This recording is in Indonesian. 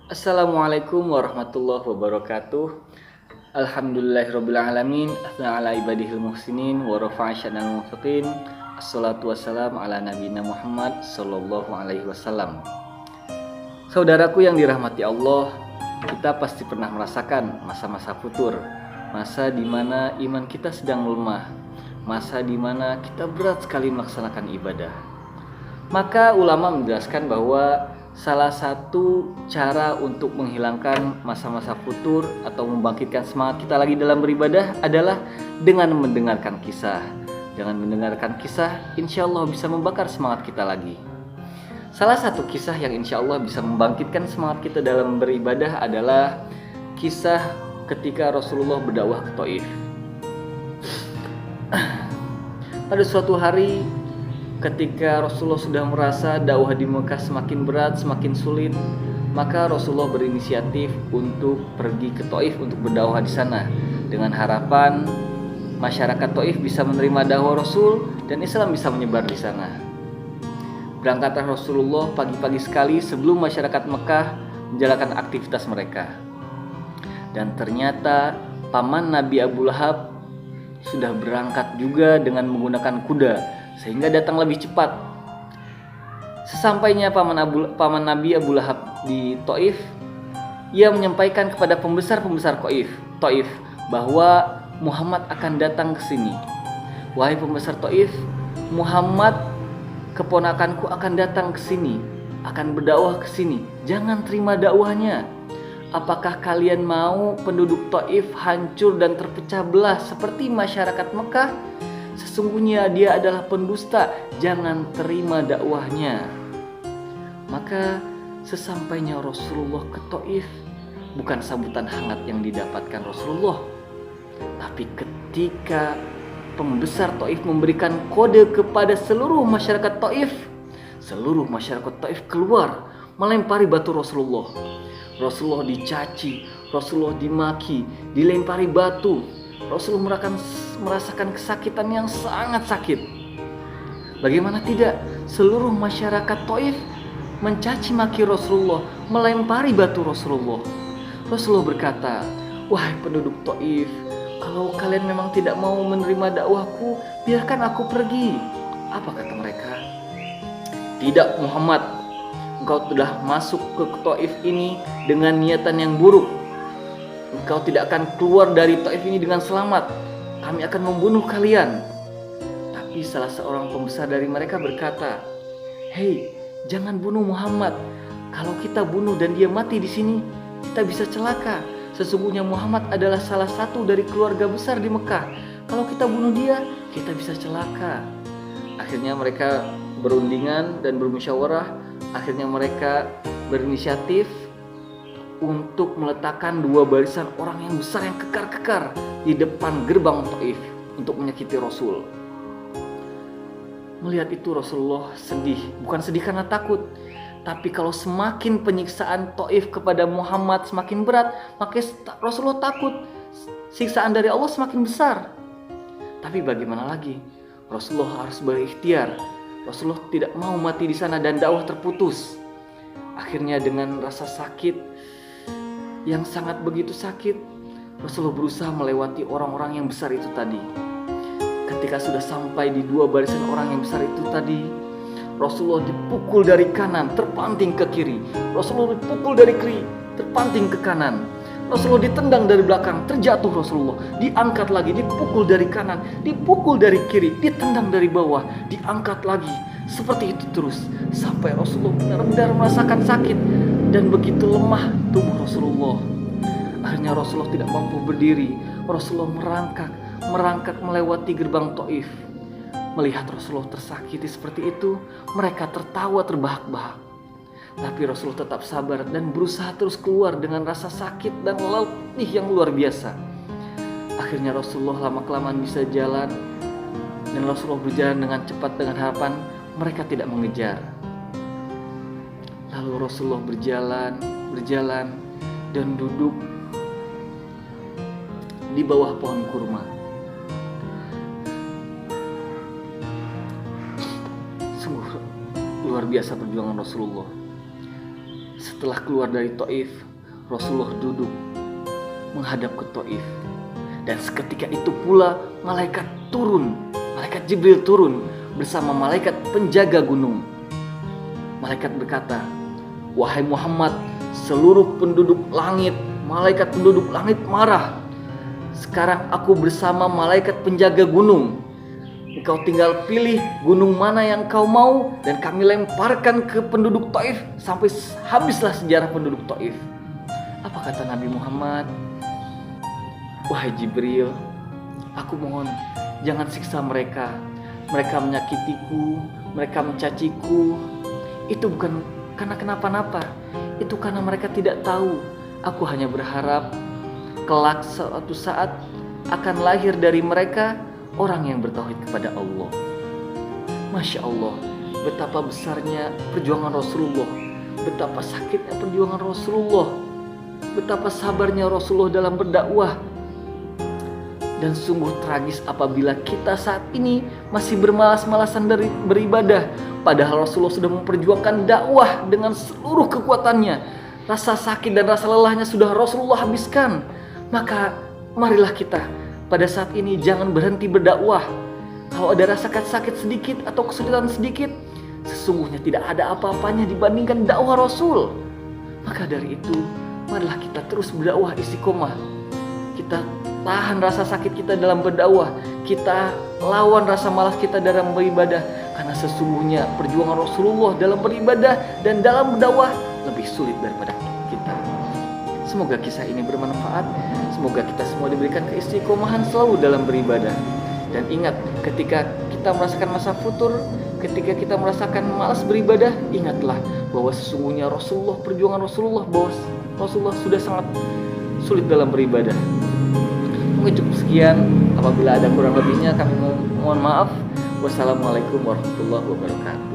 Assalamualaikum warahmatullahi wabarakatuh. Alhamdulillahirabbil alamin, ala ibadihil muhsinin wa rafa'a sya'nal muttaqin. Assalatu wassalamu ala nabiyina Muhammad sallallahu alaihi wasallam. Saudaraku yang dirahmati Allah, kita pasti pernah merasakan masa-masa futur, masa di mana iman kita sedang melemah, masa di mana kita berat sekali melaksanakan ibadah. Maka ulama menjelaskan bahwa salah satu cara untuk menghilangkan masa-masa futur atau membangkitkan semangat kita lagi dalam beribadah adalah dengan mendengarkan kisah. Dengan mendengarkan kisah, insya Allah bisa membakar semangat kita lagi. Salah satu kisah yang insya Allah bisa membangkitkan semangat kita dalam beribadah adalah kisah ketika Rasulullah berdakwah ke Thaif. Pada suatu hari, ketika Rasulullah sudah merasa dakwah di Mekah semakin berat, semakin sulit, maka Rasulullah berinisiatif untuk pergi ke Thaif untuk berdakwah di sana dengan harapan masyarakat Thaif bisa menerima dakwah Rasul dan Islam bisa menyebar di sana. Berangkatlah Rasulullah pagi-pagi sekali sebelum masyarakat Mekah menjalankan aktivitas mereka. Dan ternyata paman Nabi Abu Lahab sudah berangkat juga dengan menggunakan kuda, sehingga datang lebih cepat. Sesampainya paman Nabi Abu Lahab di Thaif, ia menyampaikan kepada pembesar-pembesar Thaif bahwa Muhammad akan datang ke sini. Wahai pembesar Thaif, Muhammad keponakanku akan datang ke sini, akan berdakwah ke sini. Jangan terima dakwahnya. Apakah kalian mau penduduk Thaif hancur dan terpecah belah seperti masyarakat Mekah? Sesungguhnya dia adalah pendusta, jangan terima dakwahnya. Maka sesampainya Rasulullah ke Thaif, bukan sambutan hangat yang didapatkan Rasulullah, tapi ketika pembesar Thaif memberikan kode kepada seluruh masyarakat Thaif keluar melempari batu Rasulullah. Rasulullah dicaci, Rasulullah dimaki, dilempari batu. Rasulullah merasakan kesakitan yang sangat sakit. Bagaimana tidak, seluruh masyarakat Thaif mencaci maki Rasulullah, melempari batu Rasulullah. Rasulullah berkata, wahai penduduk Thaif, kalau kalian memang tidak mau menerima dakwahku, biarkan aku pergi. Apa kata mereka? Tidak Muhammad, engkau telah masuk ke Thaif ini dengan niatan yang buruk. Engkau tidak akan keluar dari Thaif ini dengan selamat. Kami akan membunuh kalian. Tapi salah seorang pembesar dari mereka berkata, hei, jangan bunuh Muhammad. Kalau kita bunuh dan dia mati di sini, kita bisa celaka. Sesungguhnya Muhammad adalah salah satu dari keluarga besar di Mekah. Kalau kita bunuh dia, kita bisa celaka. Akhirnya mereka berundingan dan bermusyawarah. Akhirnya mereka berinisiatif untuk meletakkan dua barisan orang yang besar yang kekar-kekar di depan gerbang Thaif untuk menyakiti Rasul. Melihat itu Rasulullah sedih, bukan sedih karena takut, tapi kalau semakin penyiksaan Thaif kepada Muhammad semakin berat, maka Rasulullah takut siksaan dari Allah semakin besar. Tapi bagaimana lagi? Rasulullah harus berikhtiar. Rasulullah tidak mau mati di sana dan dakwah terputus. Akhirnya dengan rasa sakit yang sangat begitu sakit, Rasulullah berusaha melewati orang-orang yang besar itu tadi. Ketika sudah sampai di dua barisan orang yang besar itu tadi, Rasulullah dipukul dari kanan, terpanting ke kiri. Rasulullah dipukul dari kiri, terpanting ke kanan. Rasulullah ditendang dari belakang, terjatuh Rasulullah. Diangkat lagi, dipukul dari kanan, dipukul dari kiri, ditendang dari bawah, diangkat lagi. Seperti itu terus, sampai Rasulullah benar-benar merasakan sakit dan begitu lemah tubuh Rasulullah. Akhirnya Rasulullah tidak mampu berdiri. Rasulullah merangkak melewati gerbang Thaif. Melihat Rasulullah tersakiti seperti itu, mereka tertawa terbahak-bahak. Tapi Rasulullah tetap sabar dan berusaha terus keluar dengan rasa sakit dan letih yang luar biasa. Akhirnya Rasulullah lama-kelamaan bisa jalan, dan Rasulullah berjalan dengan cepat dengan harapan mereka tidak mengejar. Lalu Rasulullah berjalan dan duduk di bawah pohon kurma. Sungguh luar biasa perjuangan Rasulullah. Setelah keluar dari Taif, Rasulullah duduk menghadap ke Taif. Dan seketika itu pula malaikat Jibril turun bersama malaikat penjaga gunung. Malaikat berkata, "Wahai Muhammad, seluruh penduduk langit, malaikat penduduk langit marah. Sekarang aku bersama malaikat penjaga gunung. Engkau tinggal pilih gunung mana yang kau mau dan kami lemparkan ke penduduk Taif sampai habislah sejarah penduduk Taif." Apa kata Nabi Muhammad? "Wahai Jibril, aku mohon jangan siksa mereka. Mereka menyakitiku, mereka mencaciku. Itu bukan karena kenapa-napa. Itu karena mereka tidak tahu. Aku hanya berharap kelak suatu saat akan lahir dari mereka orang yang bertauhid kepada Allah." Masya Allah, betapa besarnya perjuangan Rasulullah, betapa sakitnya perjuangan Rasulullah, betapa sabarnya Rasulullah dalam berdakwah. Dan sungguh tragis apabila kita saat ini masih bermalas-malasan dari beribadah, padahal Rasulullah sudah memperjuangkan dakwah dengan seluruh kekuatannya. Rasa sakit dan rasa lelahnya sudah Rasulullah habiskan. Maka marilah kita pada saat ini jangan berhenti berdakwah. Kalau ada rasa sakit sedikit atau kesulitan sedikit, sesungguhnya tidak ada apa-apanya dibandingkan dakwah Rasul. Maka dari itu, marilah kita terus berdakwah istiqomah. Kita tahan rasa sakit kita dalam berdakwah. Kita lawan rasa malas kita dalam beribadah. Karena sesungguhnya perjuangan Rasulullah dalam beribadah dan dalam berdakwah lebih sulit daripada kita. Semoga kisah ini bermanfaat. Semoga kita semua diberikan keistiqomahan selalu dalam beribadah. Dan ingat, ketika kita merasakan masa futur, ketika kita merasakan malas beribadah, ingatlah bahwa sesungguhnya Rasulullah, perjuangan Rasulullah, bahwa Rasulullah sudah sangat sulit dalam beribadah. Mungkin cukup sekian. Apabila ada kurang lebihnya kami mohon maaf. Wassalamualaikum warahmatullahi wabarakatuh.